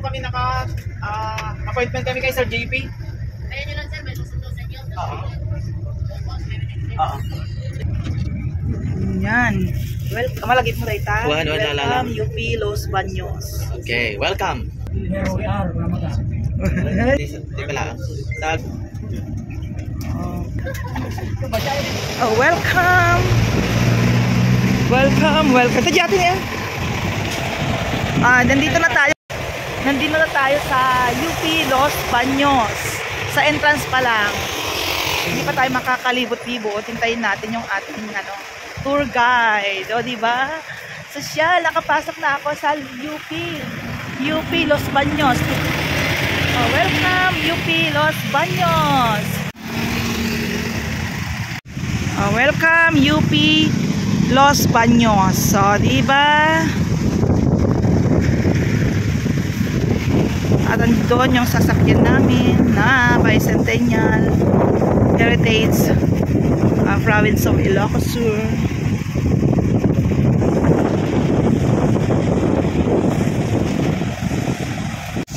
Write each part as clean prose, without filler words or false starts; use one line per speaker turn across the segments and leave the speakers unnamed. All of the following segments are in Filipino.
kami appointment kami kay Sir JP.
Kaya nyo lang sir, may susunod sa inyo.
Yan. Welcome. Malagit mo rin ta. Welcome UP Los Baños.
Okay, welcome.
Oh, welcome. Welcome. Tadya atin yan. Nandito na tayo sa UP Los Baños. Sa entrance pa lang. Hindi pa tayo makakalibot-libot. Hintayin natin yung ating tour guide. O, diba? Sosyal, nakapasok na ako sa UP Los Baños. Oh, welcome UP Los Baños. Oh, welcome UP Los Baños. So, diba? At doon yung sasakyan namin na Bicentennial Heritage Province of Ilocos Sur.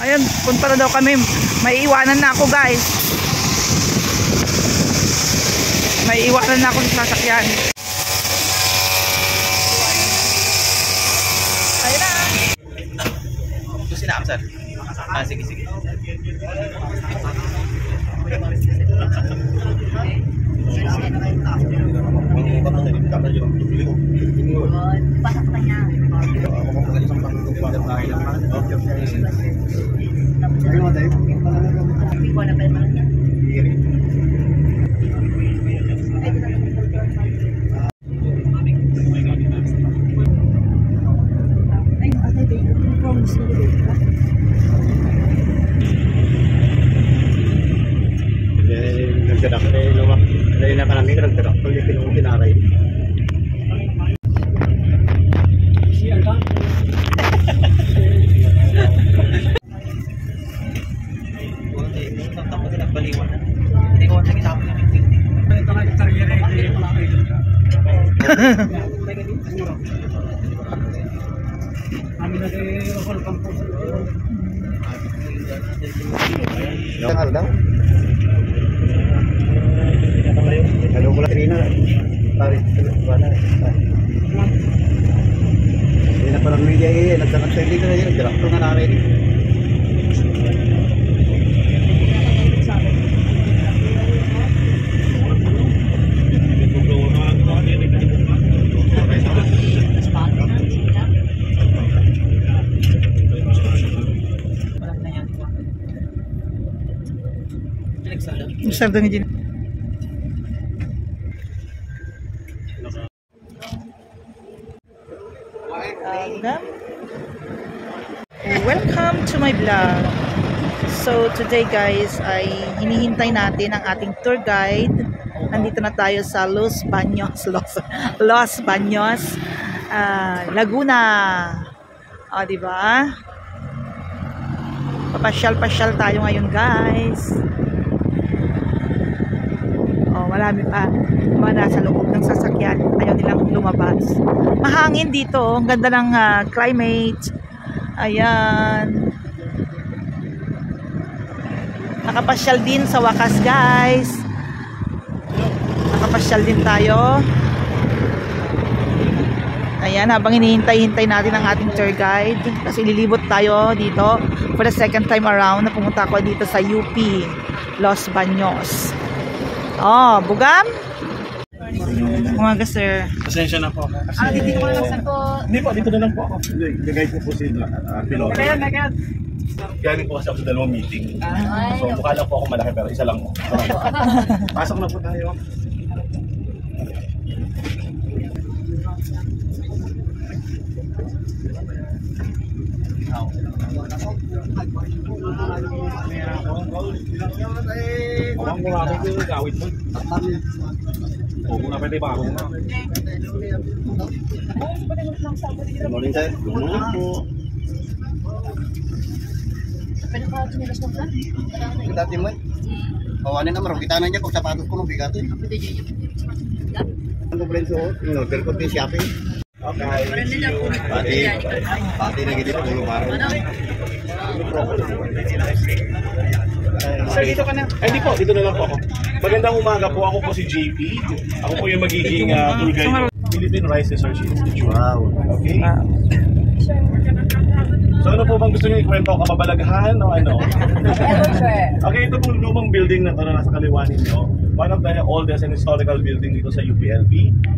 Ayun, punta na daw kami. May iwanan na ako, guys. May iwanan na ako sa sasakyan. Ayun na.
Ito sinam, sir. Sige.
Pasok na niya.
Welcome to my vlog. So today guys ay hinihintay natin ang ating tour guide. Nandito na tayo sa Los Baños, Laguna. O, diba? Papasyal-pasyal tayo ngayon guys. Marami pa mga nasa loob ng sasakyan, ayaw nilang lumabas. Mahangin dito, ang ganda ng climate. Ayan, nakapasyal din sa wakas guys. Nakapasyal din tayo. Ayan, habang hinihintay natin ang ating tour guide, kasi lilibot tayo dito for the second time around na pumunta ako dito sa UP Los Baños. Oh, Bugam? Umaga, sir.
Pasensya na po ako.
Dito ko lang sir po.
Hindi po, dito na lang po ako. Gagayad ko po si Piloto.
Megan.
Galing po kasi ako sa dalawang meeting. So, mukha lang po ako malaki pero isa lang po. Pasok na po tayo. Ang mga ko yung gawin mo. Oo, na pwede ba ako na? Good morning, sir. Good morning po.
Pwede ka tinilas ng plan?
Kita timay. Kawanin na marong kita na niya kung sapatos ko mabigatin. Ano ba rin suot? Inorder ko din shopping.
Okay.
Pati na gito ulo parang.
Sir, dito ka na.
Ay, hindi po, dito na lang po ako. Magandang umaga po, ako po si JP. Ako po yung magiging tour guide ng Philippine Rice Research Institute.
Wow.
Okay? So ano po bang gusto niyo ikwento? Kababalaghan o ano? Okay, ito pong lumang building na ito na nasa kaliwa ninyo. One of the oldest and historical building dito sa UPLB.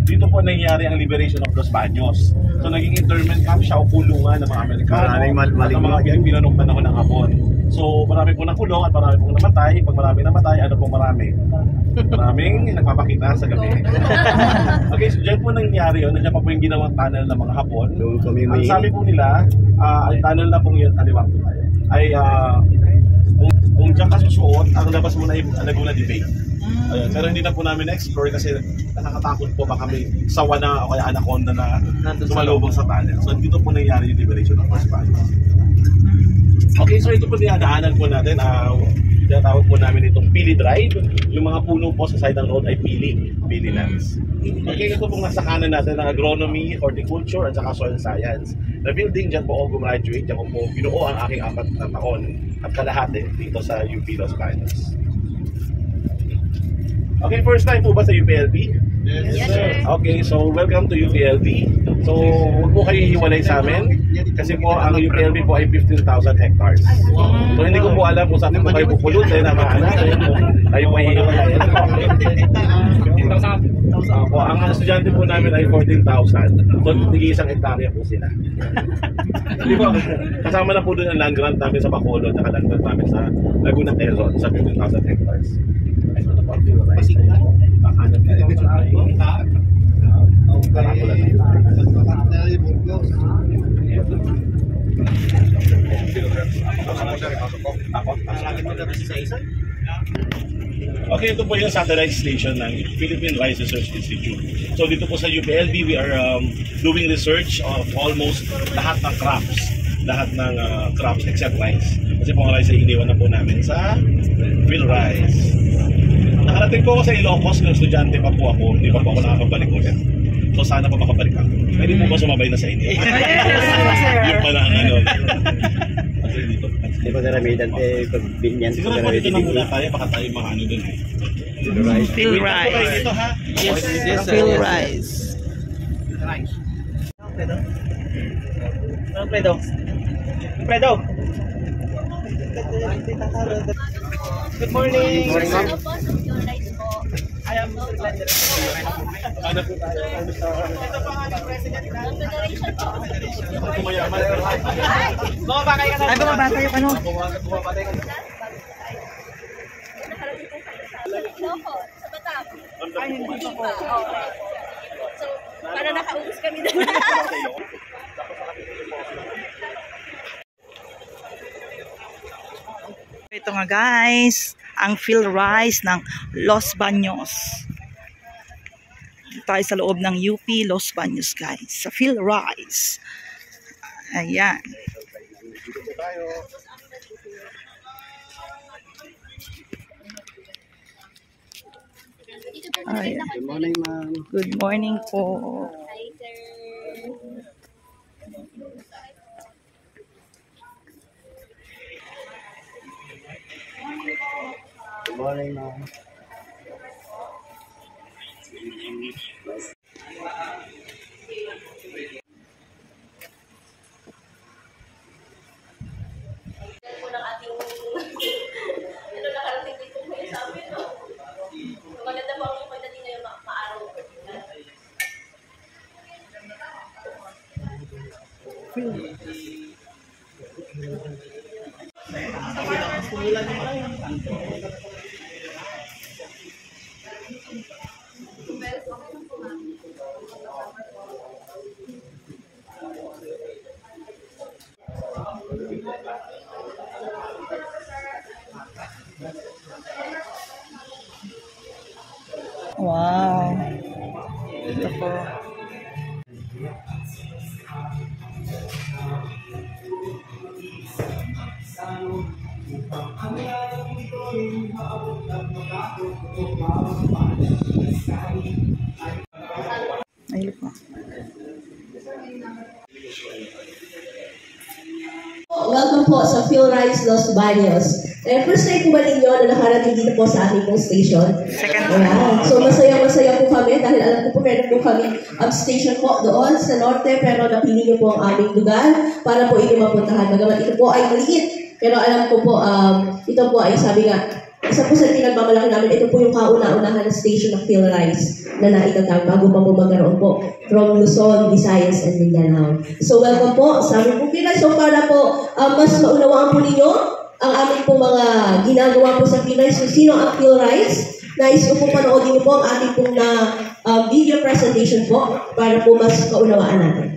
Dito po nangyari ang liberation of Los Baños. So naging internment camp siya o kulungan ng mga Amerikano at ng mga Pilipino noong panahon ng Hapon. So marami po nakulong at marami pong namatay. Pag marami namatay, ano pong marami? Maraming nagpapakita sa gabi. Okay, so dyan po nangyari yun. Nandiyan pa po yung ginawang tunnel ng mga Hapon. Ang sabi po nila, ang tunnel na pong yun, aliwang po tayo, ay kung dyan ka susuot, ang labas mo na yung Laguna de Bay. Pero hindi na po namin na-explore kasi nakakatakot po baka may sawa na o kaya anaconda na sumalubong sa tunnel. So dito po nangyari yung liberation of Los Baños. Okay, so ito po dinadaanan po natin. Tinatawag po namin itong Pili Drive. Yung mga puno po sa side ng road ay Pili lands. Okay, ito pong nasa kanan natin ng agronomy, horticulture, at saka soil science. Na building, dyan po ako gumraduate, dyan ko po binuo ang aking 4 na taon at kalahati dito sa UP Los Baños. Okay, first time po ba sa UPLB?
Yes, sir.
Okay, so welcome to UPLB. So, huwag po kayo hiwalay sa amin kasi po ang UPLB po ay 15,000 hectares. So, hindi ko po alam kung saan po kayo pupulutin na makanasin kung kayo po hiwalay. 15,000. Po, ang estudyante po namin ay 14,000. So, nag-iisang hektarya po sila. Hindi po, kasama na po doon ang land grant namin sa Bacolod at land grant namin sa Laguna Quezon sa 15,000 hectares. Ito na po ang Philrice. Hanap ka rin sa ay Caracola na Okay, ito po yung satellite station ng Philippine Rice Research Institute. So dito po sa UPLB, we are doing research of almost lahat ng crops. Lahat ng crops except rice. Kasi po ang rice ay iniwan na po namin sa Philrice. Nakarating po ako sa Ilocos nung estudyante pa po ako. Hindi pa po ako nakakabalik ulit. So sana pa makabalik ako. Pwede po ba sumabay na sa inyo? Yun pala ang ano.
Di ba karamihan pagbinyan?
Siguro po dito na muna tayo. Baka tayo mga ano dun eh.
Philrice.
Ito ha? Yes, yes, sir.
Philrice.
Fredo? Ano, Fredo? Fredo? Good morning.
Ano po? Yung rice po.
I am Mr. Glender.
Ano po tayo?
Ito pa nga yung president na.
Ang federation po.
Kumayaman.
Bumaba kayo ka na.
Ay, bumaba kayo, ano?
Bumaba tayo ka na.
Loko, sa Batam.
Ay, hindi pa po.
So, para nakaubos kami doon.
Ito nga guys, ang Philrice ng Los Baños. Dito tayo sa loob ng UP Los Baños guys, sa Philrice. Ayan. Ayan.
Good morning, ma'am.
Good morning po.
Hi, sir.
Good morning, ma'am.
Nakarating dito po yung sa amin, no? Maganda po ang pagdating ngayon, maaraw.
Wow. Ito po. Ayun po.
Welcome welcome po sa PhilRise Los Baños. First time po ba ninyo na nakarating dito po sa aming pong station?
Second
Ayan. So masaya-masaya po kami dahil alam ko po meron po kami station po doon sa norte, pero napili niyo po ang aming lugar para po inyo mapuntahan. Bagamat ito po ay maliit, pero alam ko po ito po ay sabi nga, isa po sa pinagmamalaki namin, ito po yung kauna-unahan na station ng PhilRise na naitatag bago pa po magkaroon po from Luzon, Visayas, and Mindanao. So welcome po sa aming pong PhilRise. So para po mas maunawaan po ninyo ang aming po mga ginagawa po sa PhilRise. So sino ang PhilRise? Nais ko po panoodin niyo po ang ating pong video presentation po para po mas kaunawaan natin.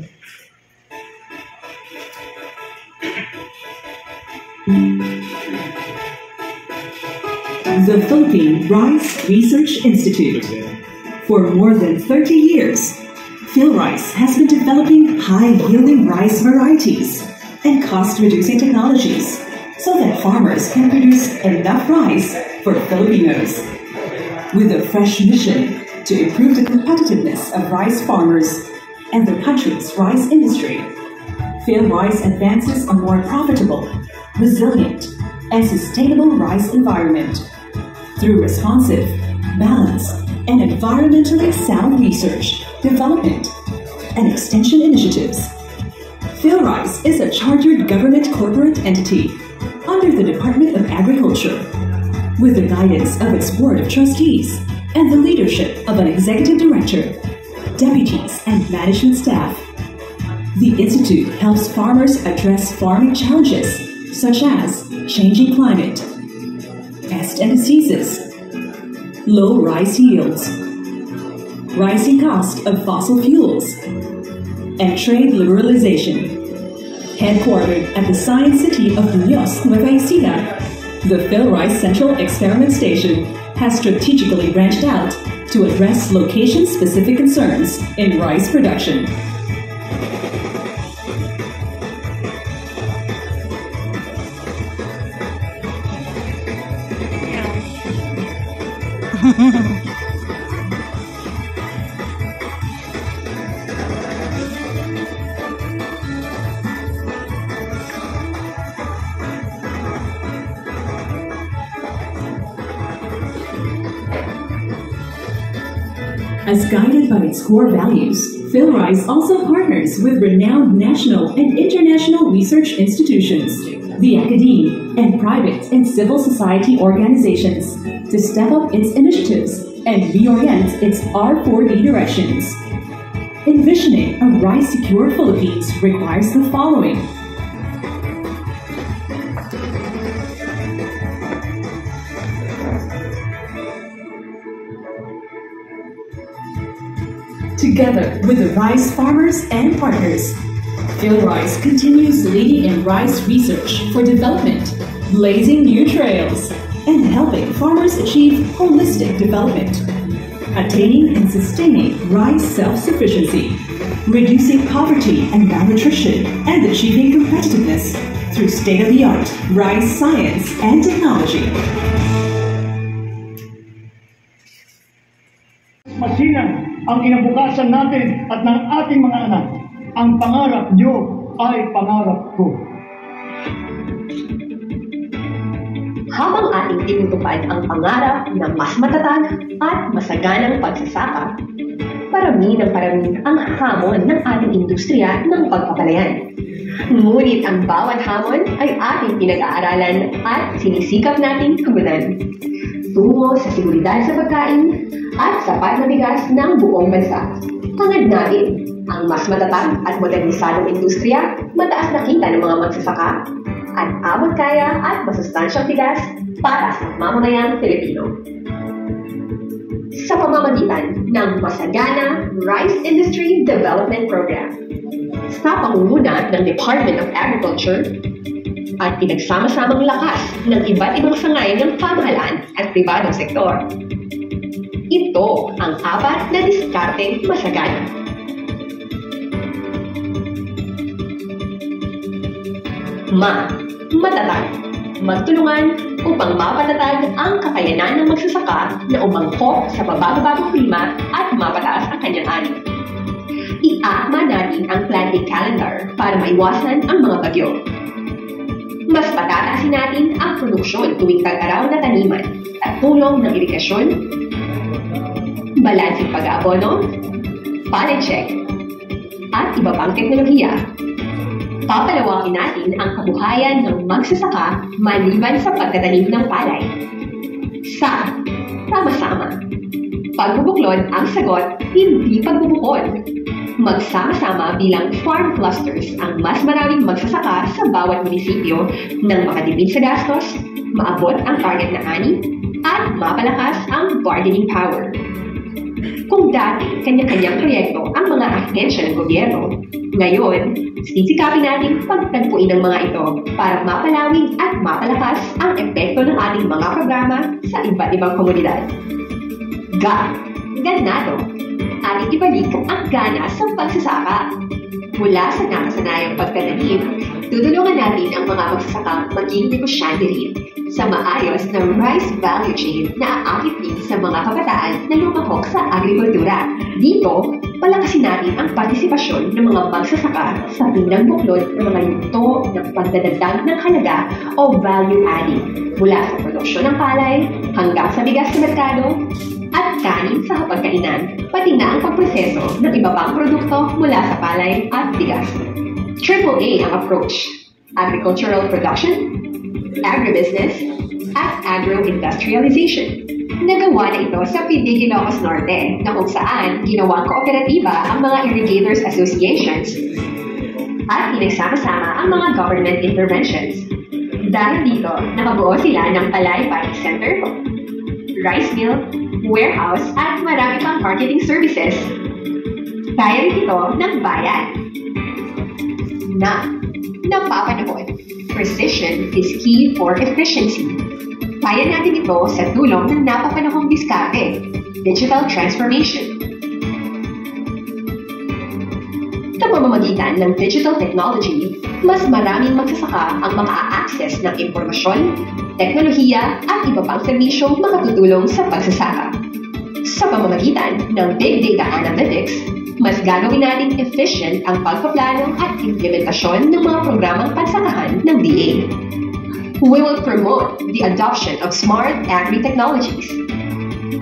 The Philippine Rice Research Institute. For more than 30 years, PhilRice has been developing high-yielding rice varieties and cost-reducing technologies so that farmers can produce enough rice for Filipinos. With a fresh mission to improve the competitiveness of rice farmers and the country's rice industry, PhilRice advances a more profitable, resilient, and sustainable rice environment through responsive, balanced, and environmentally sound research, development, and extension initiatives. PhilRice is a chartered government corporate entity under the Department of Agriculture, with the guidance of its board of trustees and the leadership of an executive director, deputies, and management staff. The Institute helps farmers address farming challenges such as changing climate, pest and diseases, low rice yields, rising cost of fossil fuels, and trade liberalization. Headquartered at the Science City of Muñoz, Nueva Ecija, the PhilRice Central Experiment Station has strategically branched out to address location-specific concerns in rice production. As guided by its core values, PhilRice also partners with renowned national and international research institutions, the academe, and private and civil society organizations to step up its initiatives and reorient its R4D directions. Envisioning a rice-secure Philippines requires the following. Together with the rice farmers and partners, PhilRice continues leading in rice research for development, blazing new trails, and helping farmers achieve holistic development, attaining and sustaining rice self-sufficiency, reducing poverty and malnutrition, and achieving competitiveness through state-of-the-art rice science and technology.
Masinang ang kinabukasan natin at ng ating mga anak. Ang pangarap nyo ay pangarap ko.
Habang ating tinutupad ang pangarap ng mas matatag at masaganang pagsasaka, parami ang hamon ng ating industriya ng pagpapalayan. Ngunit ang bawat hamon ay ating pinag-aaralan at sinisikap nating tugunan. Tungo sa seguridad sa pagkain at sapat na bigas ng buong bansa. Hangad natin ang mas matatag at modernisadong industriya, mataas na kita ng mga magsasaka, at abot kaya at masustansyang bigas para sa mamamayang Pilipino. Sa pamamagitan ng Masagana Rice Industry Development Program, sa pangunguna ng Department of Agriculture, at pinagsama-samang lakas ng iba't ibang sangay ng pamahalaan at pribadong sektor. Ito ang 4 na diskarteng masagana. Matatag. Magtulungan upang mapatatag ang kakayanan ng magsasaka na umangkop sa pabago-bagong klima at mapataas ang kanyang ani. Iakma natin ang planting calendar para maiwasan ang mga bagyo. Mas patataasin natin ang produksyon tuwing tag-araw na taniman at tulong ng irigasyon, balansing pag-aabono, palay check, at iba pang teknolohiya. Papalawakin natin ang kabuhayan ng magsasaka maliban sa pagtatanim ng palay. Sa sama-sama. Pagbubuklod ang sagot, hindi pagbubukod. Magsama-sama bilang farm clusters ang mas maraming magsasaka sa bawat munisipyo nang makatipid sa gastos, maabot ang target na ani, at mapalakas ang bargaining power. Kung dati kanya-kanyang proyekto ang mga ahensya ng gobyerno, ngayon, sisikapin natin pagtagpuin ang mga ito para mapalawig at mapalakas ang epekto ng ating mga programa sa iba't ibang komunidad. Ganado. Ating ibalik ang gana sa pagsasaka. Mula sa nakasanayang pagtatanim, tutulungan natin ang mga magsasakang maging negosyante rin sa maayos na rice value chain na aakit din sa mga kabataan na lumahok sa agrikultura. Dito, palakasin natin ang partisipasyon ng mga magsasaka sa pindang buklod ng mga yugto ng pagdadagdag ng halaga o value adding mula sa produksyon ng palay hanggang sa bigas sa merkado at kanin sa hapagkainan, pati na ang pagproseso ng iba pang produkto mula sa palay at bigas. AAA ang approach: agricultural production, agribusiness, at agro-industrialization. Nagawa na ito sa PIDIG Ilocos Norte, na kung saan ginawang kooperatiba ang mga irrigators associations at pinagsama-sama ang mga government interventions. Dahil dito, nakabuo sila ng Palay Buying Center, rice mill, warehouse, at marami pang marketing services. Kaya rin ito ng bayan. Napapanahon. Precision is key for efficiency. Kaya natin ito sa tulong ng napapanahong diskarte, digital transformation. Sa pamamagitan ng digital technology, mas maraming magsasaka ang maka-access ng impormasyon, teknolohiya at iba pang serbisyong makatutulong sa pagsasaka. Sa pamamagitan ng big data analytics, mas gagawin natin efficient ang pagpaplano at implementasyon ng mga programang pagsakahan ng DA. We will promote the adoption of smart agri-technologies.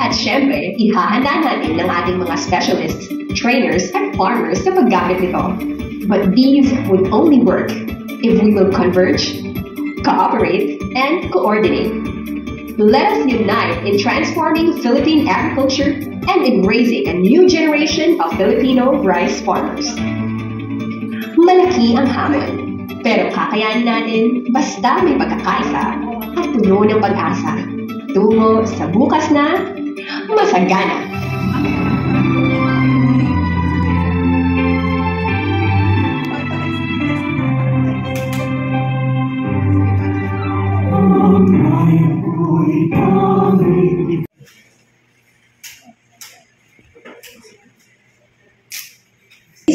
At syempre, ihahanda natin ng ating mga specialists, trainers, at farmers sa paggamit nito. But these would only work if we will converge, cooperate, and coordinate. Let us unite in transforming Philippine agriculture and embracing a new generation of Filipino rice farmers. Malaki ang hamon, pero kakayanin natin basta may pagkakaisa at puno ng pag-asa tungo sa bukas na masagana.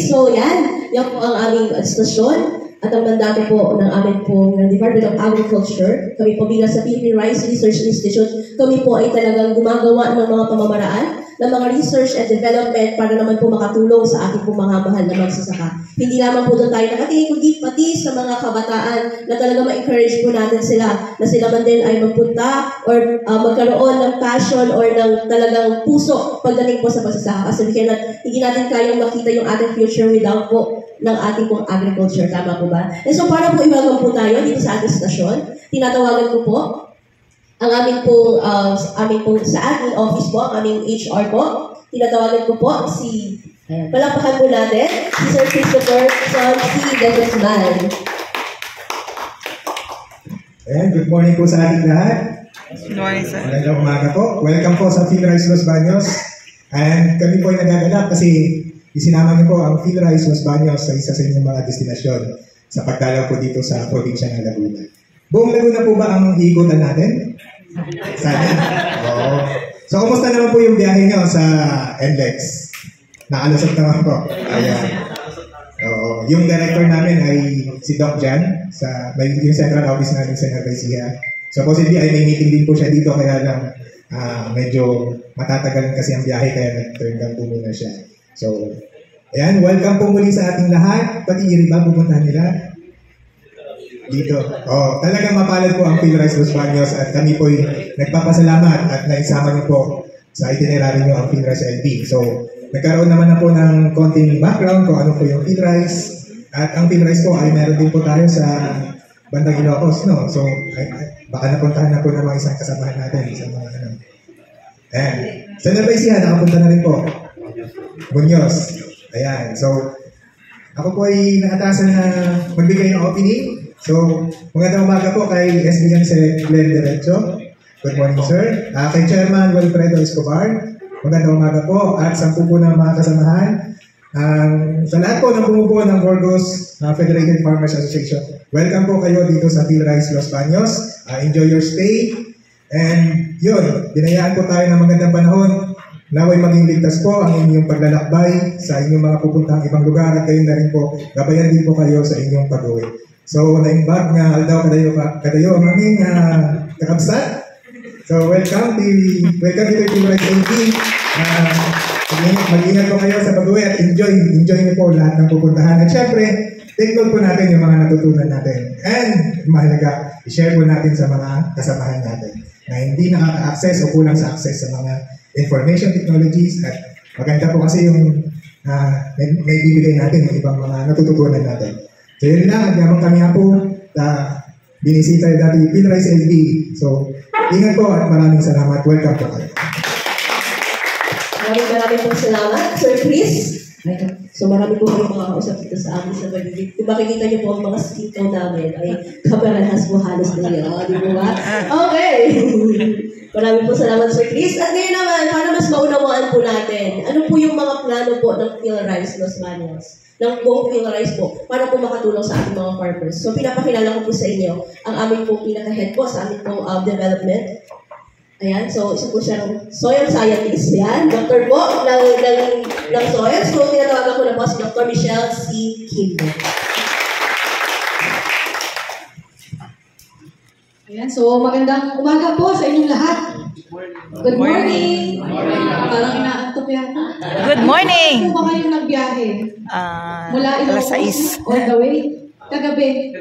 So yan po ang aming stasyon at ang mandato po ng amin po ng Department of Agriculture. Kami po bilang sa Philippine Rice Research Institute, kami po ay talagang gumagawa ng mga pamamaraan ng mga research and development para naman po makatulong sa ating po mga mahal na magsasaka. Hindi lamang po doon tayo nakatingin, kundi pati sa mga kabataan na talaga ma-encourage po natin sila na sila man din ay magpunta or magkaroon ng passion or ng talagang puso pagdating po sa pagsasaka. Kasi hindi natin kayang makita yung ating future without po ng ating pong agriculture. Tama po ba? And so para po iwagan po tayo dito sa ating stasyon, tinatawagan ko po ang aming pong sa ating office po, ang aming HR po. Tinatawagan ko po si, palakpakan po natin, si Sir Christopher Son C. De Guzman.
Good morning po sa ating lahat.
Good morning, sir.
Magandang umaga po. Welcome po sa PhilRice Los Baños. And kami po ay nagagalak kasi isinama niyo po ang PhilRice Los Baños sa isa sa inyong mga destinasyon sa pagdalaw po dito sa probinsya ng Laguna. Buong Laguna po ba ang iikutan natin? Sana. Oo. So, kumusta naman po yung biyahe nyo sa NLEX? Nakalusot naman po. Ayan. Oo. Yung director namin ay si Doc Jan sa yung central office namin sa Nueva Ecija. So, possibly ay may meeting din po siya dito kaya lang medyo matatagalan kasi ang biyahe kaya nag-turn down po muna siya. So, ayan. Welcome po muli sa ating lahat. Pati Iriba pupunta nila. dito. Oh, talagang mapalad po ang PhilRice Los Baños at kami po nagpapasalamat at naisama niyo po sa itinerary niyo ang PhilRice LP. So, nagkaroon naman na po ng konting background kung ano po yung PhilRice. At ang PhilRice po ay meron din po tayo sa bandang Ilocos, no? So, baka napuntahan na po ng mga isang kasamahan natin sa mga ano. Ayan. Sa Nueva Ecija, nakapunta na rin po. Muñoz. Ayan. So, ako po ay nakatasan na magbigay ng opening. So, magandang umaga po kay SBM Glenn Derecho. Good morning, sir. Kay Chairman Wilfredo Escobar. Magandang umaga po. At sa po ng mga kasamahan. Sa lahat po ng bumubuo ng Burgos Federated Farmers Association, welcome po kayo dito sa PhilRice Los Baños. Enjoy your stay. And yun, binayaan po tayo ng magandang panahon. Naway maging ligtas po ang inyong paglalakbay sa inyong mga pupuntang ibang lugar at kayo na rin po, gabayan din po kayo sa inyong pag-uwi. So, na-imbag nga aldaw kadayo ang aming kakabsat. So, welcome dito yung PhilRice LP. Mag-ingat po kayo sa pag-uwi at enjoy niyo po lahat ng pupuntahan. At syempre, take note po natin yung mga natutunan natin. And mahalaga, i-share po natin sa mga kasamahan natin na hindi nakaka-access o kulang sa access sa mga information technologies. At maganda po kasi yung naibibigay natin yung ibang mga natututunan natin. So yun lang, yamang kami nga po binisita yung dati PhilRice LP. So, ingat po at maraming salamat. Welcome po kayo.
Maraming pong salamat, Sir Chris. So marami po kayong mga kausap dito sa amin sa paligid. Kung makikita niyo po ang mga sikaw namin, ay kaparehas po halos na yun. Di ba ba? Okay! Marami po salamat, Sir Chris. At ngayon naman, para mas maunawaan po natin, ano po yung mga plano po ng PhilRice Los Baños? Ng buong PhilRice po, para po makatulong sa ating mga farmers. So pinapakilala ko po sa inyo ang aming po pinaka-head po sa aming po development. Ayan, so isa po siyang soil scientist. Yan, doctor po ng soil. So tinatawagan ko na po si Dr. Michelle C. Kimbo.
Ayan, so magandang umaga po sa inyong lahat. Good morning. Parang inaantok yan.
Good morning.
Kung ba kayong nagbiyahe? Mula Ilocos all the way? Kagabi.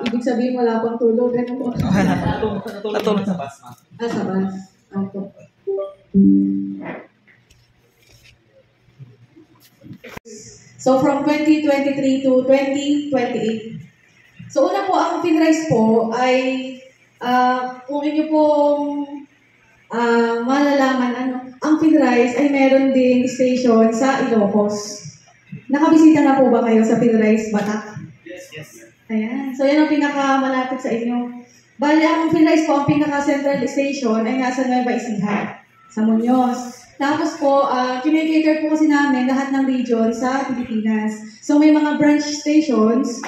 Ibig sabihin wala pang tulog. Ano?
Natulog sa bus.
Sa bus. Opo. So from 2023 to 2028. So una po, ang PhilRice po ay kung inyo pong malalaman, ang PhilRice ay meron ding station sa Ilocos. Nakabisita na po ba kayo sa PhilRice Batak?
Yes.
Ayan. So, yan ang pinakamalapit sa inyo. Bali, ang PhilRice po, ang pinaka-central station ay nasa Nueva Ecija, sa Muñoz. Tapos po, kinikater po kasi namin lahat ng region sa Pilipinas. So, may mga branch stations,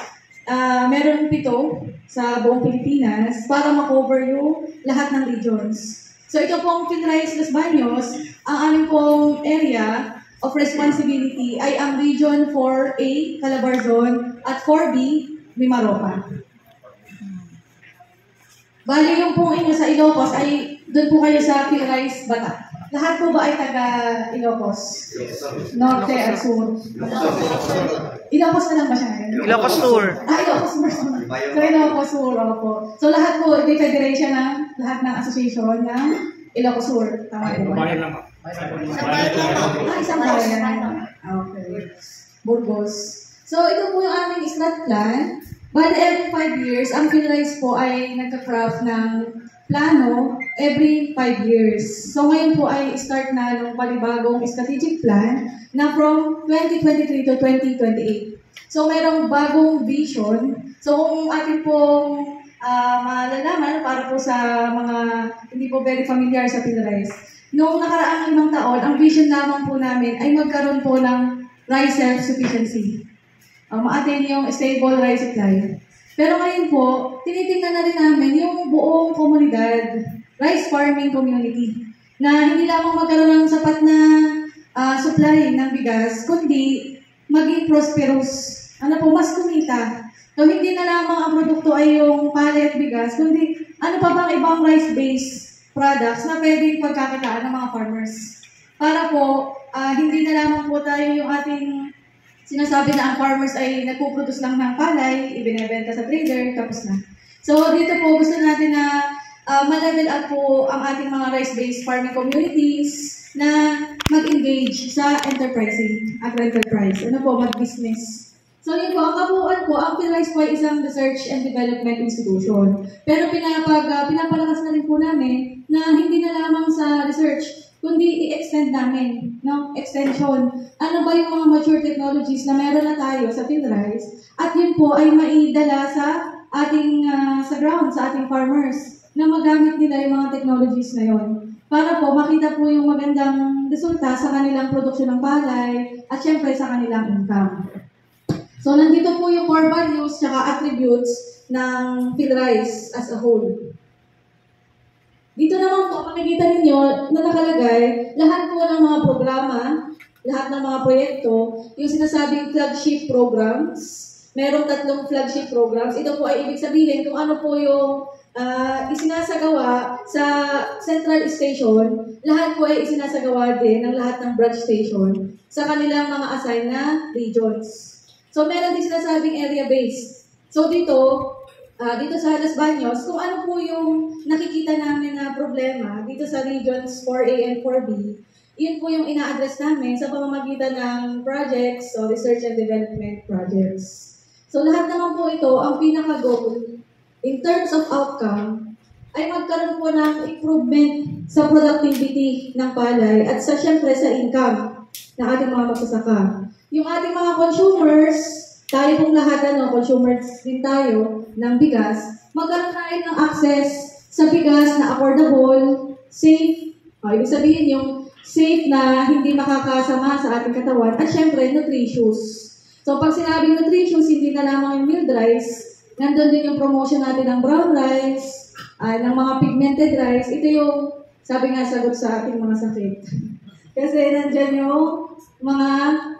meron 7 sa buong Pilipinas para makover yung lahat ng regions. So, ito pong PhilRice Los Baños, ang aming pong area of responsibility ay ang Region 4A, Calabarzon, at 4B, Mimaropa. Bali yung po inyo sa Ilocos ay doon po kayo sa PhilRice Batak. Lahat po ba ay taga Ilocos? Norte at Sur? Ilocos na lang ba siya ngayon?
Ilocos Sur.
Ilocos Sur. So Ilocos Sur, opo. So lahat po, may federation ng lahat ng association ng Ilocos Sur. Tama po ba? Isang bayan. Okay. Burgos. So, ito po yung aming strat plan. But every 5 years, ang PhilRice po ay nagka-craft ng plano every 5 years. So, ngayon po ay start na ng panibagong strategic plan na from 2023 to 2028. So, mayroong bagong vision. So, kung atin pong malalaman para po sa mga hindi po very familiar sa PhilRice, noong nakaraang 5 taon, ang vision lamang po namin ay magkaroon po ng rice self-sufficiency. Maatin yung stable rice supply. Pero ngayon po, tinitingnan na rin namin yung buong komunidad, rice farming community, na hindi lamang magkaroon ng sapat na supply ng bigas, kundi maging prosperous. Mas kumita. So, hindi na lamang ang produkto ay yung pallet bigas, kundi ano pa bang ibang rice-based products na pwedeng pagkakitaan ng mga farmers. Para po, hindi na lamang po tayo yung ating sinasabi na ang farmers ay nagpo-produce lang ng palay, ibinebenta sa trader, tapos na. So dito po gusto natin na ma-level up po ang ating mga rice-based farming communities na mag-engage sa enterprising, agro-enterprise. Ano po, mag-business. So yun po, ang kabuuan po, ang PhilRice po ay isang research and development institution. Pero pinapalakas na rin po namin na hindi na lamang sa research, kundi i-extend namin, no? Extension. Ano ba yung mga mature technologies na meron na tayo sa PhilRice? At yun po ay maidala sa ating, sa ground, sa ating farmers, na magamit nila yung mga technologies na yon. Para po makita po yung magandang resulta sa kanilang produksyon ng palay at syempre sa kanilang income. So, nandito po yung core values at attributes ng PhilRice as a whole. Dito naman po, makikita ninyo na nakalagay lahat po ng mga programa, lahat ng mga proyekto, yung sinasabing flagship programs. Merong 3 flagship programs. Ito po ay ibig sabihin kung ano po yung isinasagawa sa central station, lahat po ay isinasagawa din ng lahat ng branch station sa kanilang mga assigned na regions. So, meron din sinasabing area-based. So, dito sa Los Baños, kung ano po yung nakikita namin na problema dito sa regions 4A and 4B, yun po yung ina-address namin sa pamamagitan ng projects o research and development projects. So, lahat naman po ito, ang pinaka-goal in terms of outcome, ay magkaroon po ng improvement sa productivity ng palay at syempre sa income ng ating mga magsasaka. Yung ating mga consumers, tayo pong lahat, consumers din tayo ng bigas, magkaroon tayo ng access sa bigas na affordable, safe, ibig sabihin yung safe na hindi makakasama sa ating katawan, at syempre, nutritious. So, pag sinabing nutritious, hindi na lamang yung milled rice, nandun din yung promotion natin ng brown rice, ng mga pigmented rice. Ito yung, sabi nga, sagot sa ating mga sakit. Kasi nandyan yung mga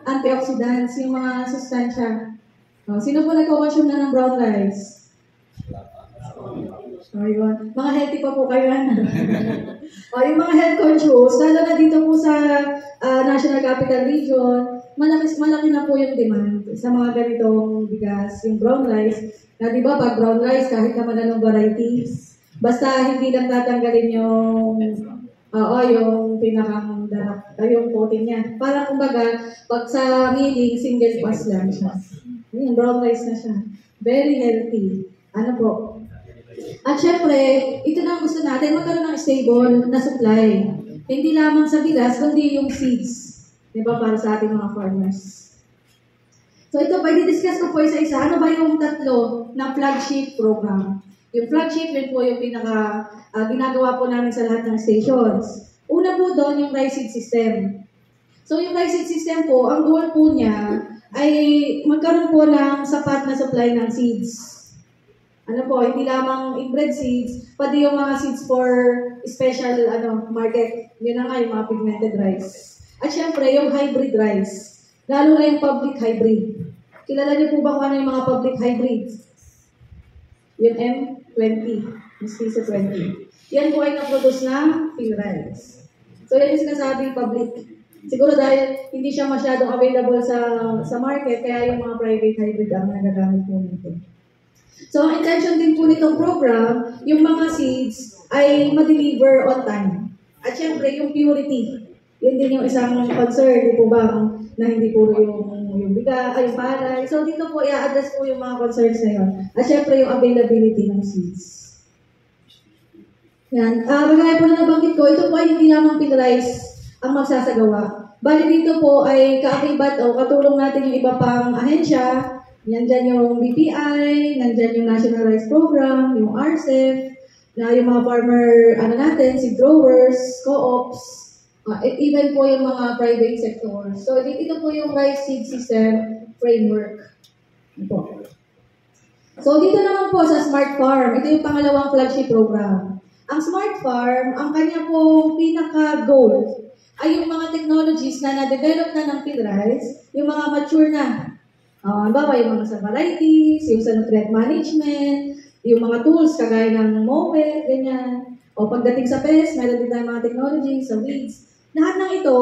antioxidants, yung mga sustansya. Sino po nagko-consume na ng brown rice? Yun. Mga healthy pa po kayo. Yung mga health conscious, lalo na dito po sa National Capital Region, malaki na po yung demand sa mga ganitong bigas, yung brown rice. Na di ba, pag brown rice, kahit naman anong varieties, basta hindi lang tatanggalin yung pinakang darap, yung coating niya. Parang kumbaga, pag sa milling, single pass lang siya. Yung brown rice na siya. Very healthy. Ano po? At syempre, ito na ang gusto natin, magkaroon ng stable na supply. Hindi lamang sa bigas, kundi yung seeds. Diba, para sa ating mga farmers. So ito, i-discuss ko po isa-isa. Ano ba yung 3 na flagship program? Yung flagship, yun po yung ginagawa po namin sa lahat ng stations. Una po doon, yung rice seed system. So yung rice seed system po, ang goal po niya ay magkaroon po ng sapat na supply ng seeds. Ano po, hindi lamang inbred seeds, pati yung mga seeds for special market. Yun na nga, yung mga pigmented rice. At syempre, yung hybrid rice. Lalo na yung public hybrid. Kilala niyo po ba kung ano yung mga public hybrids? Yung M20, Mestizo 20. Yan po ay na-produce ng PhilRice. So, yan yung sinasabing public. Siguro dahil hindi siya masyadong available sa market, kaya yung mga private hybrid ang nagagamit po nito. So, ang intention din po nitong program, yung mga seeds ay ma-deliver on time. At syempre, yung purity. Yun din yung isang concern, di po ba, na hindi puro yung bigas, yung palay. So, dito po, i-address po yung mga concerns na yun. At syempre, yung availability ng seeds. Yan. Magaya po na nabanggit ko, ito po ay hindi lamang PhilRice ang magsasagawa. Bali dito po ay kaakibat o katulong natin yung iba pang ahensya. Nandyan yung BPI, nandyan yung National Rice Program, yung RCEP, na yung mga farmer, seed growers, co-ops, even po yung mga private sector. So, ito po yung rice seed system framework. Ito. So, dito naman po sa Smart Farm, ito yung pangalawang flagship program. Ang Smart Farm, ang kanya po pinaka-goal ay yung mga technologies na na-develop na ng PhilRice, yung mga mature na. Halimbawa, yung mga sa varieties, yung sa nutrient management, yung mga tools kagaya ng MOPE, ganyan. O pagdating sa pest, meron din tayong mga technology sa weeds. lahat ng ito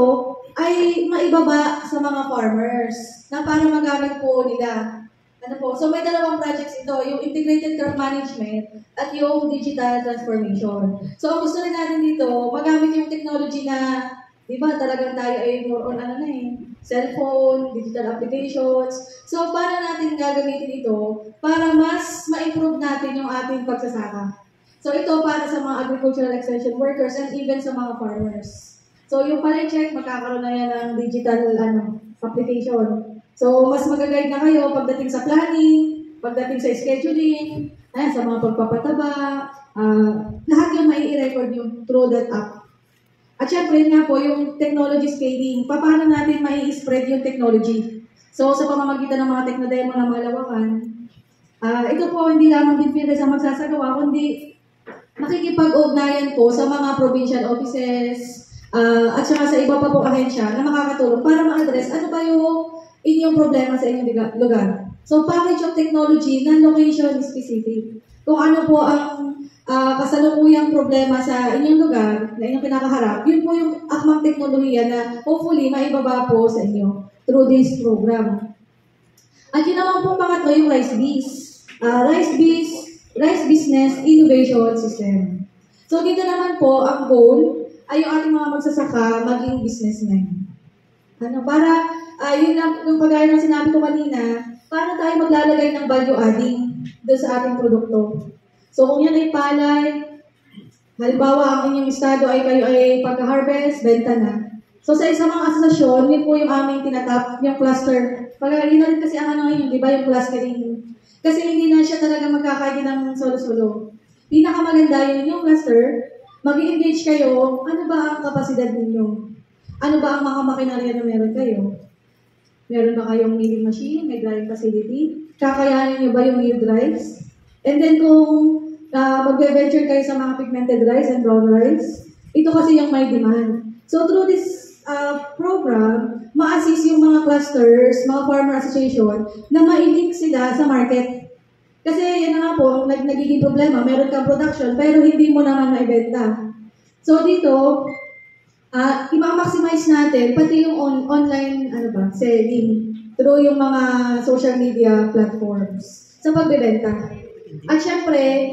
ay maibaba sa mga farmers na para magamit po nila. Ano po? So may dalawang projects ito, yung integrated crop management at yung digital transformation. So ang gusto rin natin dito, magamit yung technology na, di ba, talagang tayo ay more on cellphone, digital applications. So para natin gagamitin ito para mas ma-improve natin yung ating pagsasaka. So ito para sa mga agricultural extension workers and even sa mga farmers. So yung pala-check, magkakaroon na yan ng digital application. So, mas magaguide na kayo pagdating sa planning, pagdating sa scheduling, sa mga pagpapataba, lahat yung mai-record yung through that app. At syempre nga po, yung technology scaling, paano natin mai-spread yung technology? So, sa pamamagitan ng mga technodemo na malawakan, ito po hindi lamang din sa magsasagawa, kundi makikipag-ugnayan po sa mga provincial offices, at saka sa iba pa po ahensya na makakatulong para ma-address ano ba yung inyong problema sa inyong lugar. So, package of technology na location specific. Kung ano po ang kasalukuyang problema sa inyong lugar na inyong kinakaharap, yun po yung akmang teknolohiya na hopefully maibaba po sa inyo through this program. At yun naman po pangatlo yung RICE-BIZ. Rice Business Innovation System. So, dito naman po ang goal ay yung ating mga magsasaka maging businessmen. Yun lang, yung pagaya ng sinabi ko kanina, paano tayo maglalagay ng value adding doon sa ating produkto. So, kung yan ay palay, halimbawa, ang inyong estado ay kayo ay pagka-harvest, benta na. So, sa isang mga asosasyon, yun po yung aming tinatap, yung cluster. Pagkakain na rin kasi ang ngayon, di ba, yung clustering. Kasi hindi na siya talaga magkakain ng solo-solo. Pinakamaganda yun yung cluster, mag-engage kayo, ano ba ang kapasidad ninyo? Ano ba ang mga makinarya na meron kayo? Meron ba kayong milling machine, may drying facility? Kakayanin nyo ba yung mill drives? And then kung magbe-venture kayo sa mga pigmented rice and brown rice, ito kasi yung may demand. So through this program, ma-assist yung mga clusters, mga farmer association, na ma-link sila sa market. Kasi yan na nga po, nagiging problema, meron kang production, pero hindi mo naman maibenta. So dito, i-maximize natin pati yung online selling through yung mga social media platforms sa pagbebenta. At syempre,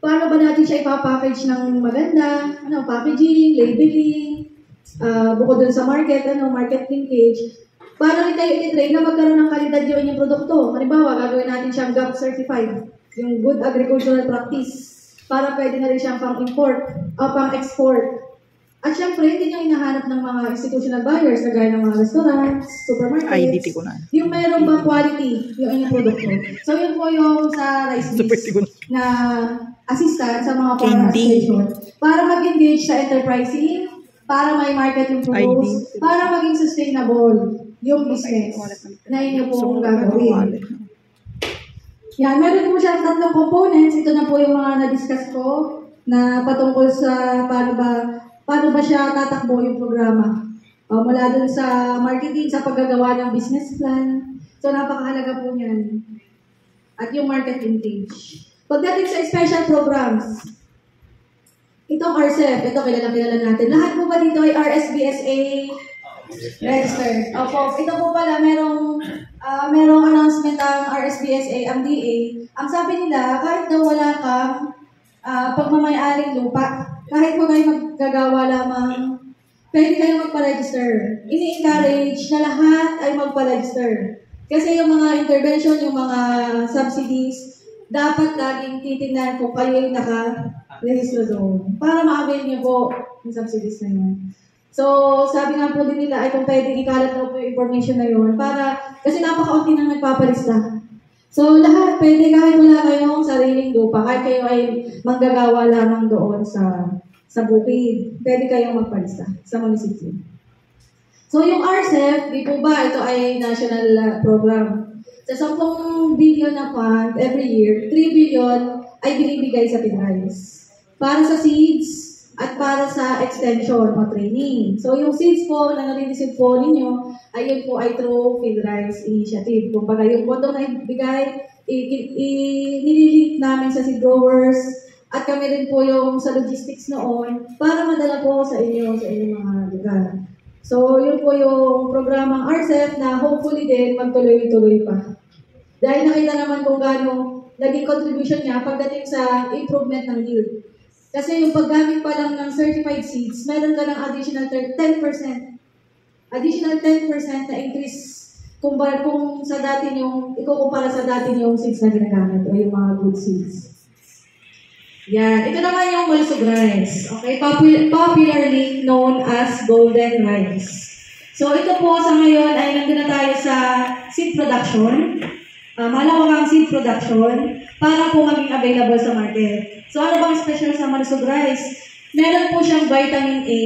paano ba natin siya ipapackage ng maganda, packaging, labeling, bukod dun sa market, market linkage, para rin kayo i-train na magkaroon ng kalidad yung inyong produkto. Halimbawa, gagawin natin siyang GAP certified, yung Good Agricultural Practice, para pwede na rin siyang pang-import o pang-export. At syempre, hindi nyo hinahanap ng mga institutional buyers na gaya ng mga restaurants, supermarkets.
IDT ko na.
Yung meron bang quality yung inyong produkto. So, yun po yung sa RICE-BIZ na assistant sa mga farmer association para mag-engage sa enterprising, para may market yung produce, para maging sustainable yung business na inyo pong gagawin. Yan, meron po siyang 3 components. Ito na po yung mga na-discuss ko na patungkol sa paano ba siya tatakbo yung programa. Mula dun sa marketing, sa paggagawa ng business plan. So, napakahalaga po niyan. At yung market linkage. Pagdating sa special programs, itong RCEP, ito kilala natin. Lahat po ba dito ay RSBSA registered? Opo, ito po pala, merong announcement ang RSBSA, ang DA. Ang sabi nila, kahit daw wala kang pagmamayaring lupa, kahit po kayo maggagawa lamang, pwede kayo magpa-register. Ini-encourage na lahat ay magpa-register. Kasi yung mga intervention, yung mga subsidies, dapat laging titignan kung kayo yung naka-register doon para ma-avail niyo po yung subsidies na yun. So, sabi nga po din nila ay kung pwede ikalat na po yung information na yun kasi napakaunti nang nagpapalista. So, lahat, pwede kahit wala kayong sariling lupa, kahit kayo ay manggagawa lamang doon sa bukid, pwede kayong magpalista sa munisipyo. So, yung RCEP, di po ba, ito ay national program. Sa 10 billion na fund every year, 3 billion ay binibigay sa PhilRice. Para sa seeds at para sa extension o training. So, yung seeds po na nare-receive po ninyo, ayun po ay through PhilRice initiative. Kung baga yung pondo na ibigay, nililink namin sa seed growers at kami rin po yung sa logistics noon para madala po sa inyong mga lugar. So, yun po yung programang RCEP na hopefully din magtuloy-tuloy pa. Dahil nakita naman kung gaano naging contribution niya pagdating sa improvement ng yield. Kasi yung paggamit pa lang ng certified seeds, meron ka ng additional 10%. Additional 10% na increase kung sa dati yung, ikukumpara sa dati yung seeds na ginagamit o yung mga good seeds. Yan. Ito naman yung malusog rice. Okay? Popularly known as golden rice. So, ito po sa ngayon ay nandun na tayo sa seed production. Malawakang seed production para po maging available sa market. So, ano bang special sa malusog rice? Meron po siyang vitamin A.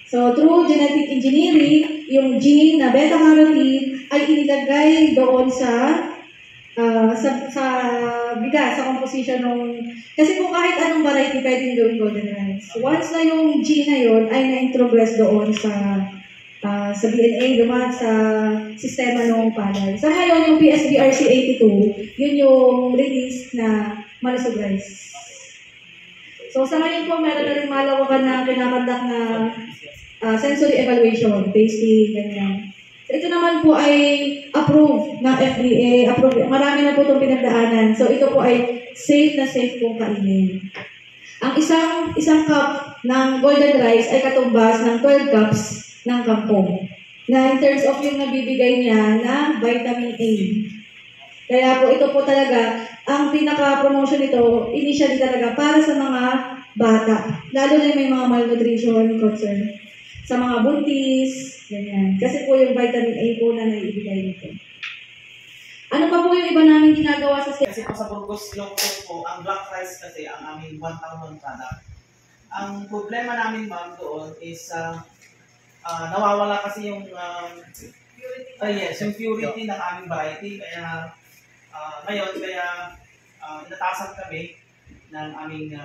So, through genetic engineering, yung gene na beta-carotene ay inilagay doon sa bigas, sa composition ng... Kasi kung kahit anong variety pwedeng gawin golden rice. Once na yung gene na yun ay na-introgress doon sa DNA, dumaan sa sistema ng palay. Sa ngayon, yung PSBRC82, yun yung release na malusog rice. So, sa ngayon po, meron na rin malawakan na kinakandak na sensory evaluation, tasting, ganyan. So, ito naman po ay approved ng FDA, approved. Marami na po itong pinagdaanan. So, ito po ay safe na safe pong kainin. Ang isang cup ng golden rice ay katumbas ng 12 cups ng kangkong. Na in terms of yung nabibigay niya na vitamin A. Kaya po ito po talaga, ang pinaka-promotion nito, initially talaga para sa mga bata. Lalo na may mga malnutrition concern. Sa mga buntis, ganyan. Kasi po yung vitamin A po na naibigay nito. Ano pa po yung iba namin ginagawa sa
Kasi po sa Burgos Locos po, ang black rice kasi ang aming 1,000 product. Ang problema namin ma'am doon is nawawala kasi yung yung purity ng aming variety. Kaya ngayon, inatasan kami ng aming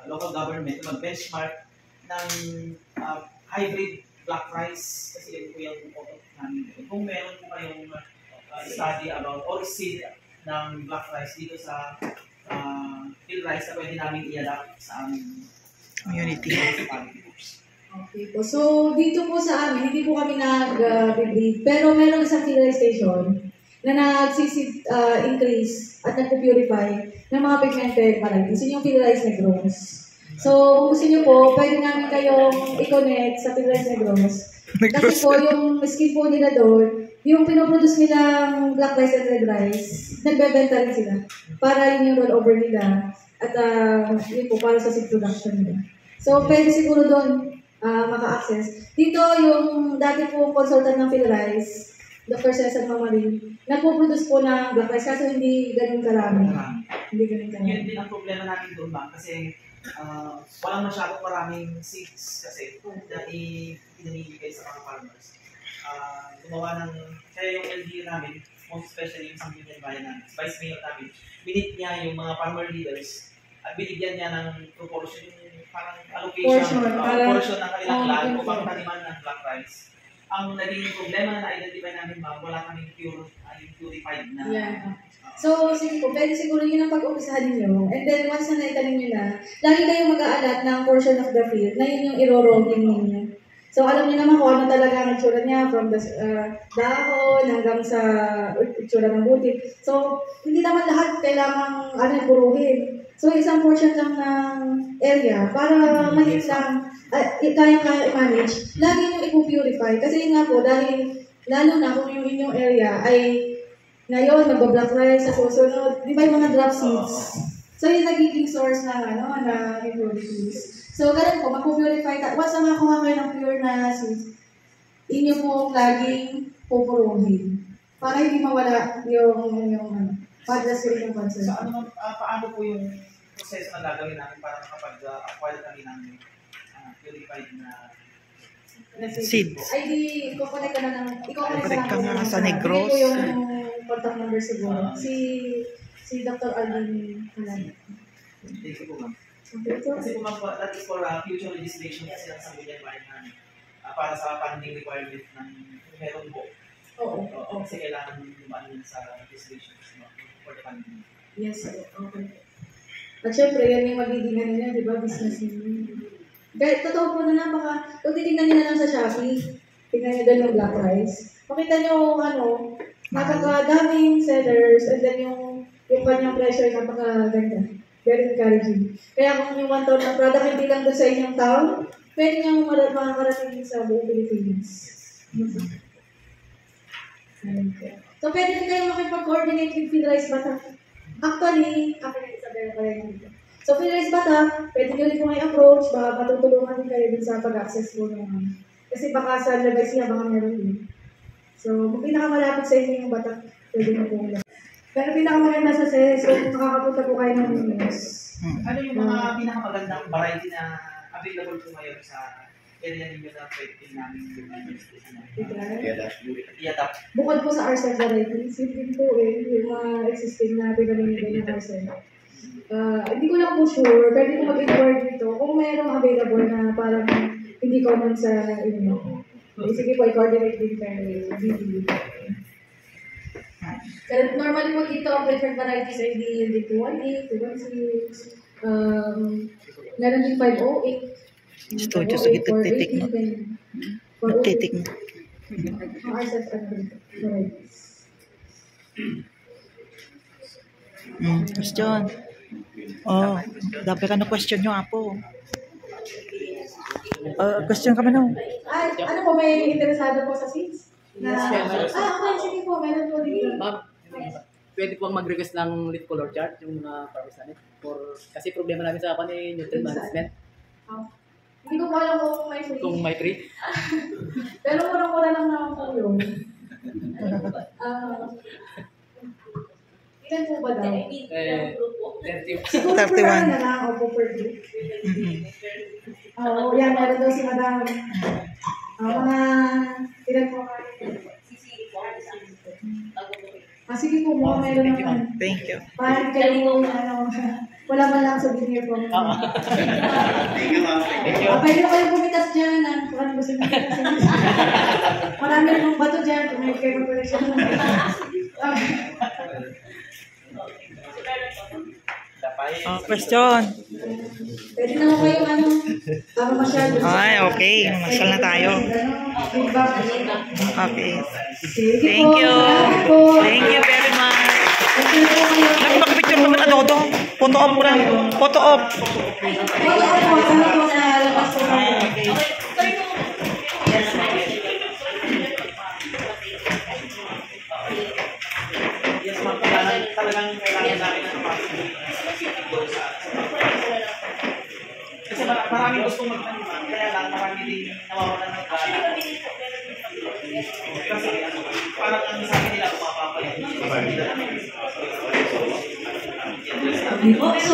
local government mag-benchmark ng hybrid black rice kasi yun po yung product namin. Kung meron po kayong study about or seed ng black rice dito sa field rice na pwede namin i-adapt sa aming community.
Okay po. So, dito po sa amin, hindi po kami nag-breed. Pero meron isang field rice station na nag-increase at nag-purify ng mga pigmented varieties. Yun yung field rice negros. So, kung gusto nyo po, pwede namin kayong i-connect sa field rice negros. Kasi po, yung skin po nila doon, yung pinoproduce nilang black rice and red rice, nagbebenta rin sila. Para yun yung rollover nila. At yun po, para sa seed production nila. So, pwede siguro doon maka-access. Dito, yung dati po consultant ng field rice, Dr. Cesar Mamari, nagpo-produce po ng black rice kasi hindi ganun karami. Hindi ganun karami.
Yun din ang problema natin doon ba? Kasi walang masyadong maraming seeds kasi na pinamimigay sa mga farmers. Gumawa ng, kaya yung LD namin, most especially yung Sangguniang Bayan namin, Vice Mayor namin, binit niya yung mga farmer leaders at binigyan niya ng proportion, yung parang allocation, portion ng kanilang land upang taniman ng black rice. Ang naging problema na na-identify namin ma'am, wala kaming purified na.
Yeah. So, sige po, pwede siguro yun ang pag-umpisahan ninyo. And then, once na naitanim nyo na, lagi kayong mag-aalat ng portion of the field na yun yung iro-rolling ninyo. So, alam niyo naman kung ano talaga ang itsura niya from the dahon hanggang sa itsura ng butik. So, hindi naman lahat kailangang puruhin. So, isang portion lang ng area para maliit lang, kaya i-manage, lagi nyo i-purify. Kasi yun nga po, dahil lalo na kung yung inyong area ay ngayon, magba-black rice sa susunod, di ba yung mga drop seeds? So, yung nagiging source na impurities. So, ganun po, mag-purify. Once na makakuha kayo ng pure na seeds, inyo po laging pupuruhin. Para hindi mawala yung padras yung concern.
So, paano po yung proseso na gagawin natin para makapag-acquire kami ng purified na
seeds?
Ay, i-connect ka na ng...
I-connect ka nga sa Negros.
Ito yung contact number siguro. Si Dr. Alvin Hanan.
Thank you po ma'am. Kasi po ma'am, that is for future legislation kasi ang Sangguniang Bayan namin para sa funding requirement ng meron po.
Oo.
Kasi kailangan lumaan sa legislation for the funding.
Yes, okay. At syempre, yan yung magiging ano niya, di ba, business niya. Kahit totoo po na napaka, kung titignan niyo na lang sa Shopee, tignan niyo doon yung black rice. Makita niyo napakadaming sellers, and then yung kanyang presyo ay napakaganda. Very encouraging. Kaya kung yung 1,000 na product hindi lang doon sa inyong town, pwede niyang makakarating sa buong Pilipinas. So, pwede din kayo makipag-coordinate with Philrice Batak. Actually, ako na isabi ko rin dito. So, Philrice Batak, pwede nyo rin po may approach, baka matutulungan din kayo din sa pag-access po naman. Kasi baka sa labas niya, baka meron din. So, kung pinakamalapit sa inyo yung Batak, pwede nyo po lang. Pero pinakamaganda sa SES, so makakapunta po kayo ng news.
Ano yung mga pinakamagandang variety na available po ngayon sa area ninyo na pwede namin i-adapt?
Bukod po sa RCEP varieties, yun din po yung mga existing na pinamimigay ng RCEP. Hindi ko lang po sure, pwede ko mag-inquire dito kung mayroong available na parang hindi common sa inyo. Sige po, i-coordinate din kayo. Pero normally po dito, ang preferred varieties ay yung D218, 216, meron din 508,
Studio sa gitag-titik mo. Titik mo.
Ang RCEP varieties.
Question. Oh, dapat ka na question nyo, Apo. Question ka ba no?
Ay, ano po, may interesado po sa seeds? Okay, sige po, meron po dito.
Ma'am, pwede po mag-request ng leaf color chart, yung mga farmers namin. Kasi problema namin sa nutrient management.
Hindi ko po alam kung may free.
Kung may free.
Pero murang-mura lang naman po yun. Ilan po ba daw?
31.
Siguro 31 na lang o po per group. Oo, yan, meron daw si Madam. Mga, ilan po kayo? Sige po, mga meron naman.
Thank you.
Parang kayo, wala man lang sa video po.
Thank you, ma'am.
Pwede na kayong pumitas dyan. Kung gusto nyo marami namang bato dyan. Kung may kayo mag-collection.
Question.
Pwede na ko kayo masyado.
Ay, okay. Masyal na tayo.
Feedback.
Okay. Thank you. Thank you very much. Nakapag-picture naman ano to? Photo op po lang. Photo op.
Photo op po. Sana po na labas po kayo.
Yes, ma'am. Talagang kailangan namin ng capacity. Kasi maraming gusto magtaniman, kaya lang marami din nawawalan ng gana. Kasi parang ang sabi nila kumapapayag.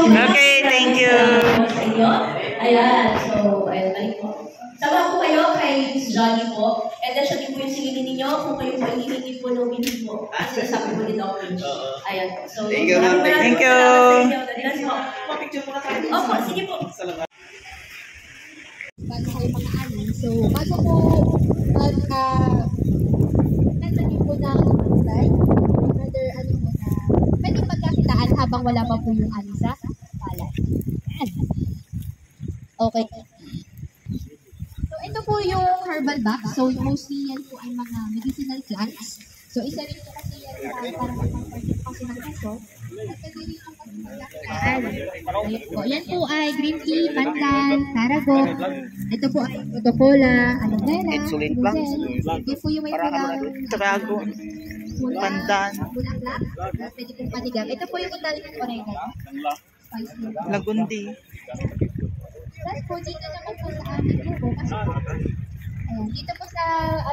Okay, thank you.
Ayan, so, balik po. Sama po kayo kay Miss Johnny po. And then, siya din po yung silinin ninyo kung kayo po hihingi po ng bilhin po. Kasi sabi po ni Doc Lynch. Ayan po. So,
thank you, ma'am.
Thank you.
Picture po na tayo.
Opo, sige po.
Salamat.
Bago kayo makaani. So, bago po nagtanim po ng palay, another po na pwedeng pagkakitaan habang wala pa po yung ani sa palay. Okay. So, ito po yung herbal box. So, mostly yan po ay mga medicinal plants. So, isa rin po kasi yan para mag-comfort kasi ng kaso. At pwede rin po kasi magkakitaan. Yan po ay green tea, pandan, taragot. Ito po ay protocola, aloe vera,
Insulin plants.
ito po yung may pulang
Dragon. Pandan.
bulaklak. Pwede pong panigang. Ito po yung Italian oregano. Spicy.
Lagundi.
Plus po, dito naman po sa aming kubo. Kasi ayan, dito po sa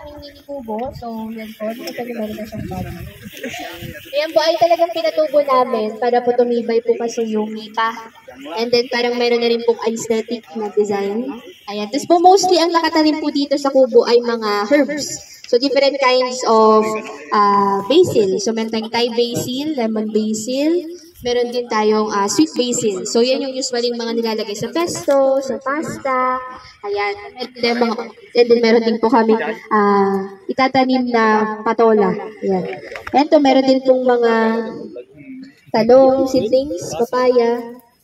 aming mini kubo. So, yan po. Dito po meron na siyang body. Ayan po ay talagang pinatubo namin para po tumibay po kasi yung nipa. And then parang meron na rin pong aesthetic na design. Ayan. Tapos po mostly ang nakatanim po dito sa kubo ay mga herbs. So, different kinds of basil. So, meron tayong Thai basil, lemon basil. Meron din tayong sweet basil. So, yan yung usually mga nilalagay sa pesto, sa pasta. Ayan. And then meron din po kami itatanim na patola. Ayan. And to, meron din pong mga talong, seedlings, papaya.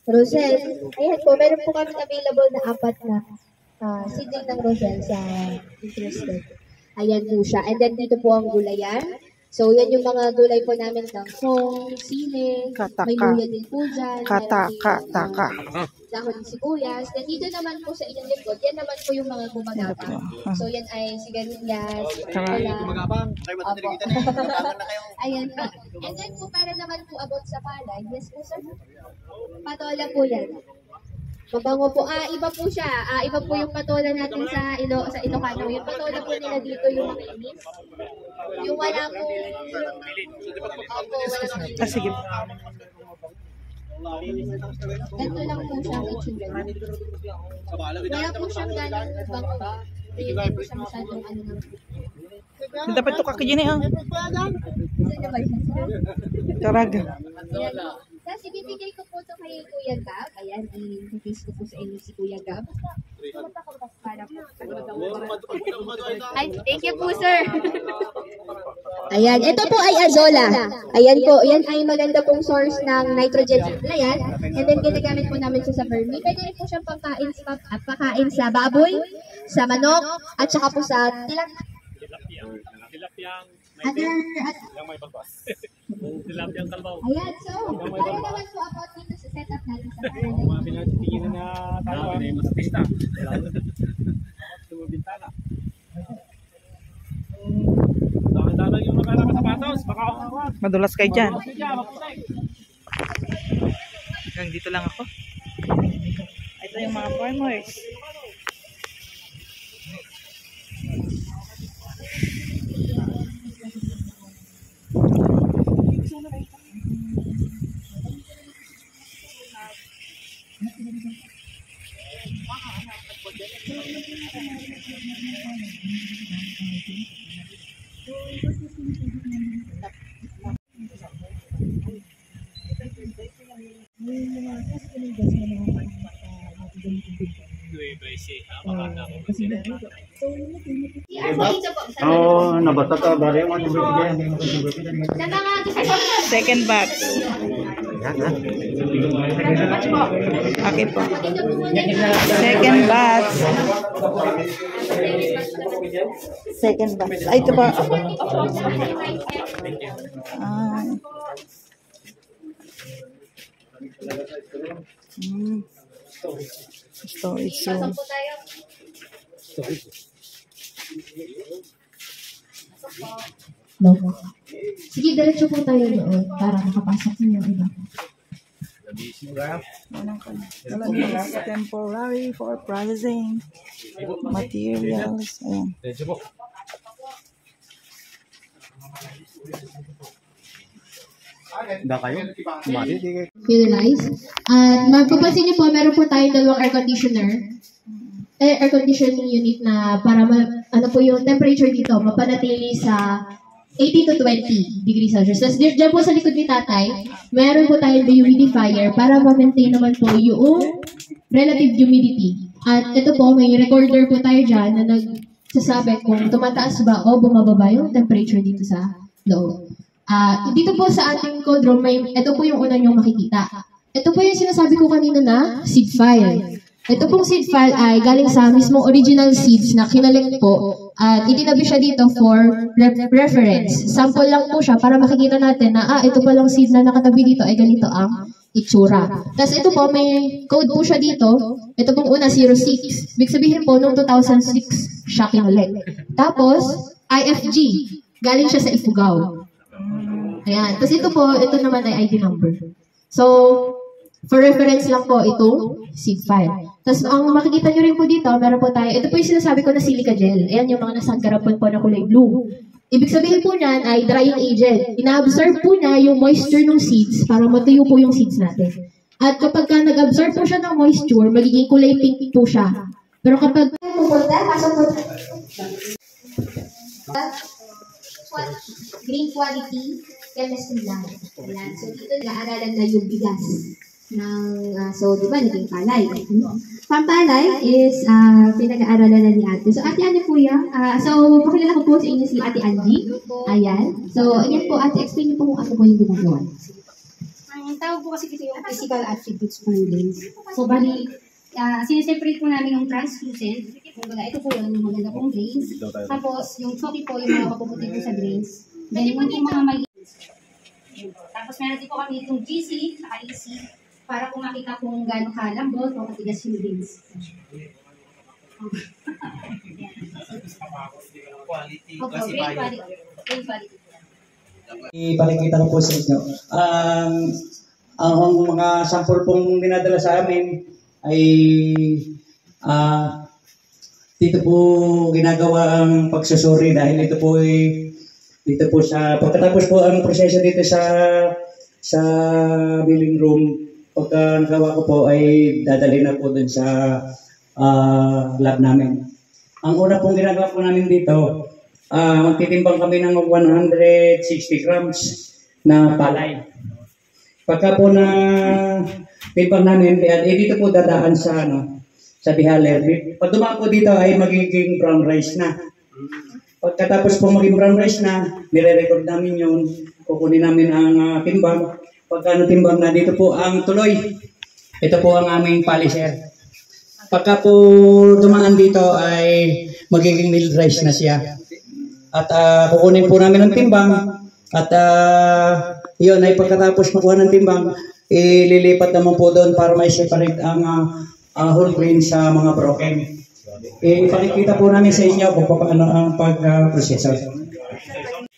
Rosel. Ayan po, meron po kami available na 4 na seedling ng Rosel sa interested. Ayan po siya. And then dito po ang gulayan. So, yan yung mga gulay po namin, kangkong, sili, may luya din po dyan.
Kataka.
Dahon ng sibuyas. Then dito naman po sa inyong likod, yan naman po yung mga gumagapang. So, yan ay sigarilyas,
Gumagapang.
ayan po. And then po, para naman po about sa palay, yes po sir. Patola po yan. Mabango po. Iba po siya. Iba po yung patola natin sa Ilocano. Yung patola po nila dito yung makinis. Yung wala po.
Sige.
Ganito lang po siya. Wala po siyang galing bango. Hindi po siya masyadong ano lang.
Dapat ito kakagyan eh. Taraga.
Tapos ibibigay ko po ito kay Kuya Gab. Ayan, i-face ko po sa inyo si Kuya Gab. Para po. Ay, thank you po, sir. Ayan, ito po ay azola. Ayan po, yan ay maganda pong source ng nitrogen sa palayan. And then ginagamit po namin siya sa vermi. Pwede rin po siyang pakain sa baboy, sa manok, at saka po sa tilapia. Ayan, so, para naman po about dito sa setup natin sa
Madulas kayo dyan. Hanggang dito lang ako. Ito yung mga farmers.
Nabasa ka bari mo
second batch. Okay po. Second batch. Second batch. Ay, ito ba? Storage zone.
No. Sige, diretso po tayo doon para makapasok na yung iba.
Temporary for processing materials. Ayan.
Finalize. At magpapansin niyo po, meron po tayong dalawang air conditioning unit na para ano po yung temperature dito, mapanatili sa 18 to 20 degrees Celsius. Tapos dyan po sa likod ni tatay, meron po tayong dehumidifier para ma-maintain naman po yung relative humidity. At ito po, may recorder po tayo dyan na nagsasabi kung tumataas ba o bumababa yung temperature dito sa loob. Dito po sa ating cold room, ito po yung una nyong makikita. Ito po yung sinasabi ko kanina na seed file. Ito pong seed file ay galing sa mismong original seeds na kinalek po at itinabi siya dito for reference. Sample lang po siya para makikita natin na ito palang seed na nakatabi dito ay ganito ang itsura. Tapos ito po, may code po siya dito. Ito pong una, 06. Big sabihin po, noong 2006 siya kinalek. Tapos, IFG. Galing siya sa Ifugao. Ayan. Tapos ito po, ito naman ay ID number. So, for reference lang po itong seed file. Tapos ang makikita nyo rin po dito, meron po tayo, ito po yung sinasabi ko na silica gel. Ayan yung mga nasa garapon po na kulay blue. Ibig sabihin po niyan ay drying agent. Ina-absorb po niya yung moisture ng seeds para matuyo po yung seeds natin. At kapag nag-absorb po siya ng moisture, magiging kulay pink po siya. Pero kapag pupunta, pasok po green quality chemistry lang. Ayan. So dito nag-aaralan na yung bigas. So, di ba, naging palay. Pampalay is pinag-aaralan na ni ate. So, ate, ano po yan? So, pakilala ko po sa inyo si ate Angie. Ayan. So, ayan po, ate, explain niyo po kung ano po yung ginagawa. tawag po kasi dito yung physical attributes po ng grains. So, bali, sineseparate po namin yung translucent. Kumbaga, ito po yung maganda pong grains. Tapos, yung chalky po, yung mga kapuputi po sa grains. Then, yung mga may... Tapos, meron din po kami itong GC, saka EC, para kung makita kung gano'ng kalambot o katigas yung grains.
Quality.
Ipakikita ko po sa inyo. Ang mga sample pong dinadala sa amin ay dito po ginagawa ang pagsusuri dahil dito po sa pagkatapos po ang proseso dito sa billing room, pagka nagawa ko po ay dadalhin na po dun sa lab namin. Ang una pong ginagawa po namin dito, magtitimbang kami ng 160 grams na palay. Pagka po na timbang namin, dito po dadaan sa bihaler. Pag dumaan po dito ay magiging brown rice na. Pagkatapos po maging brown rice na, nire-record namin yun, kukunin namin ang timbang. Pagka natimbang na, dito po ang tuloy. Ito po ang aming polisher. Pagka po dumaan dito ay magiging milled rice na siya. At kukunin po namin ang timbang at yun ay pagkatapos makuha ng timbang, ililipat naman po doon para may separate ang whole grain sa mga broken. Ipakikita po namin sa inyo kung paano ang pag-proseso.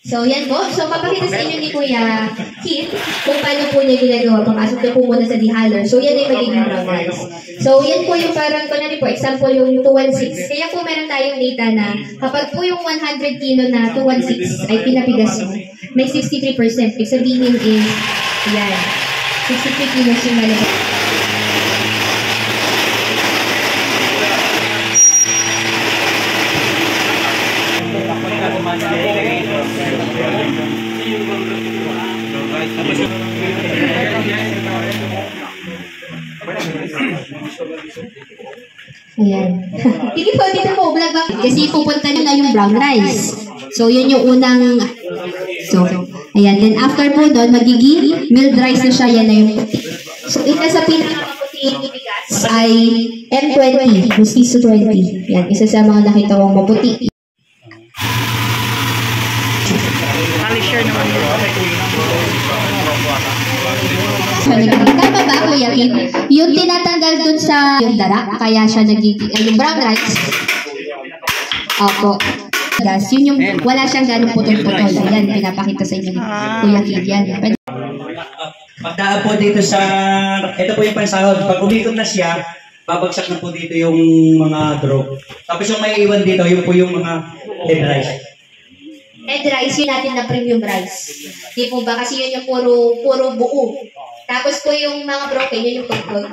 So, yan po. So, papakita sa inyo ni Kuya Keith kung paano po niya ginagawa. Pagkasok na po muna sa dehaler. So, yan ay magiging brown rice. So, yan po yung parang, kunwari po, example yung 216. Kaya po meron tayong data na kapag po yung 100 kilo na 216 ay pinapigas mo, may 63%. Ibig sabihin is, yan, 63 kilos yung lalabas. Ayan. Sige po, dito po, vlog back. Kasi pupunta nyo na yung brown rice. So, yun yung unang... So, ayan. Then, after po doon, magiging milled rice na siya. Yan na yung puti. So, ito sa pinakamaputing ibigas ay M20, Mestizo 20. Yan, isa sa mga nakita kong maputi.
Polisher naman yun.
Tama ba, Kuya Kim? Yung tinatanggal dun sa yung dara, kaya siya nagiging, yung brown rice. Opo. Gas, yun yung wala siyang ganong putol-putol. Ayan, pinapakita sa inyo ni Kuya Kim. Yan.
Pagdaan po dito sa, ito po yung pansahod. Pag umikot na siya, babagsak na po dito yung mga draw. Tapos yung may iwan dito, yun po yung mga head rice.
Head rice, yun natin na premium rice. Di po ba? Kasi yun yung puro buo. Tapos po yung mga broken, yun yung pagkod.